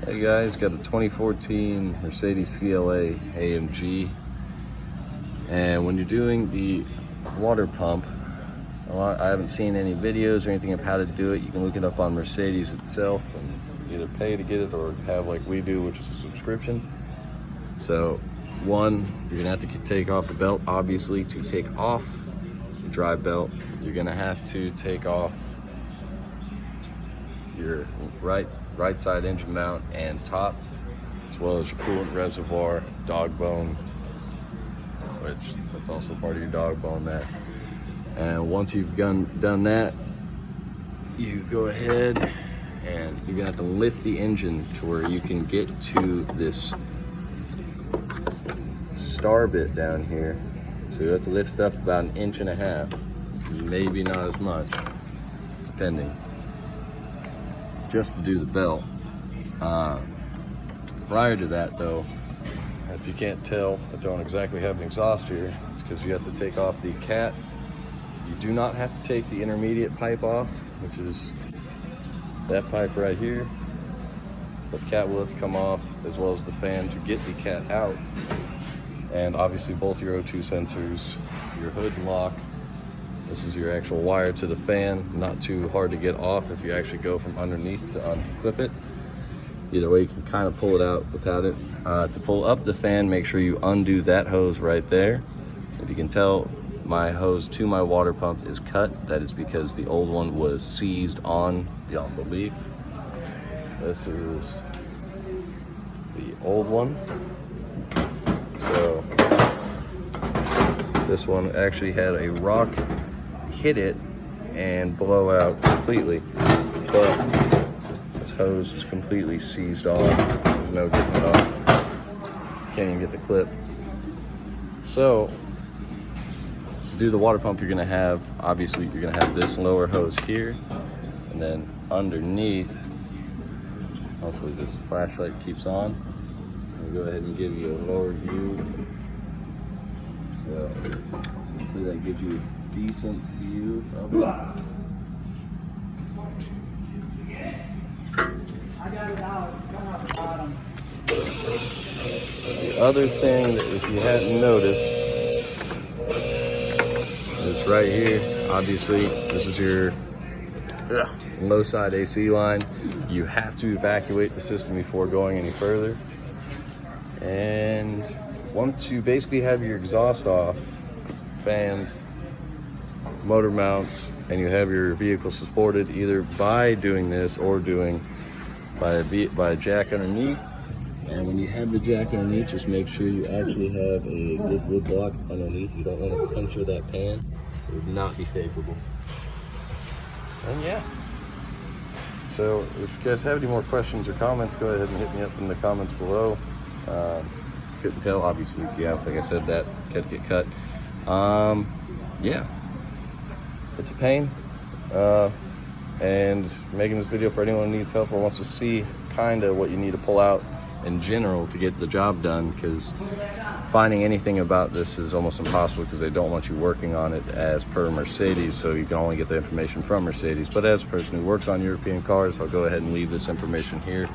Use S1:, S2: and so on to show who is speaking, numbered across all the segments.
S1: Hey guys, got a 2014 Mercedes CLA AMG, and when you're doing the water pump, I haven't seen any videos or anything of how to do it. You can look it up on Mercedes itself and either pay to get it or have like we do, which is a subscription. So one, you're gonna have to take off the belt. Obviously, to take off the drive belt, you're gonna have to take off your right side engine mount and top, as well as your coolant reservoir, dog bone, which that's also part of your dog bone there. And once you've done that, you go ahead and you're gonna have to lift the engine to where you can get to this star bit down here. So you have to lift it up about 1.5 inches, maybe not as much, depending, just to do the belt. Prior to that though, if you can't tell, I don't exactly have an exhaust here, it's because you have to take off the cat. You do not have to take the intermediate pipe off, which is that pipe right here, but the cat will have to come off, as well as the fan to get the cat out. And obviously both your O2 sensors, your hood lock. This is your actual wire to the fan, not too hard to get off if you actually go from underneath to unclip it. Either way, you can kind of pull it out without it. To pull up the fan, make sure you undo that hose right there. If you can tell, my hose to my water pump is cut. That is because the old one was seized on the leaf. This is the old one. So this one actually had a rock hit it and blow out completely, but this hose is completely seized off. There's no getting it off. Can't even get the clip. So to do the water pump, you're gonna have, obviously you're gonna have this lower hose here, and then underneath, hopefully this flashlight keeps on. I'll go ahead and give you a lower view. So hopefully that gives you a decent view of it.
S2: I got it out. It's coming out the bottom.
S1: The other thing that if you hadn't noticed is right here. Obviously, this is your low side AC line. You have to evacuate the system before going any further. And once you basically have your exhaust off, fan, motor mounts, and you have your vehicle supported either by doing this or doing by a jack underneath. And when you have the jack underneath, just make sure you actually have a good wood block underneath. You don't want to puncture that pan. It would not be favorable. And yeah. So if you guys have any more questions or comments, go ahead and hit me up in the comments below. Couldn't tell, obviously, yeah, like I said, that could get cut. Yeah, it's a pain. And making this video for anyone who needs help or wants to see kind of what you need to pull out in general to get the job done, because finding anything about this is almost impossible because they don't want you working on it as per Mercedes, so you can only get the information from Mercedes. But as a person who works on European cars, I'll go ahead and leave this information here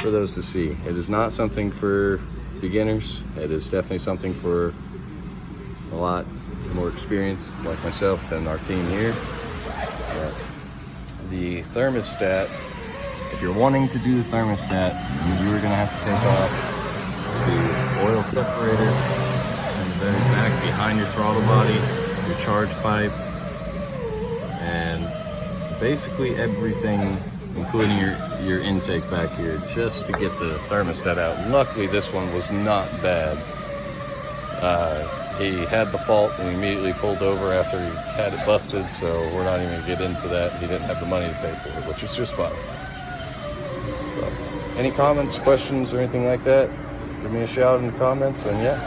S1: for those to see. It is not something for beginners. It is definitely something for a lot more experience like myself and our team here. The thermostat, if you're wanting to do the thermostat, you're gonna have to take off the oil separator in the very back behind your throttle body, your charge pipe, and basically everything, including your intake back here, just to get the thermostat out. Luckily, this one was not bad. He had the fault and immediately pulled over after he had it busted, so we're not even gonna get into that. He didn't have the money to pay for it, which is just fine. So, any comments, questions, or anything like that, give me a shout in the comments, and yeah.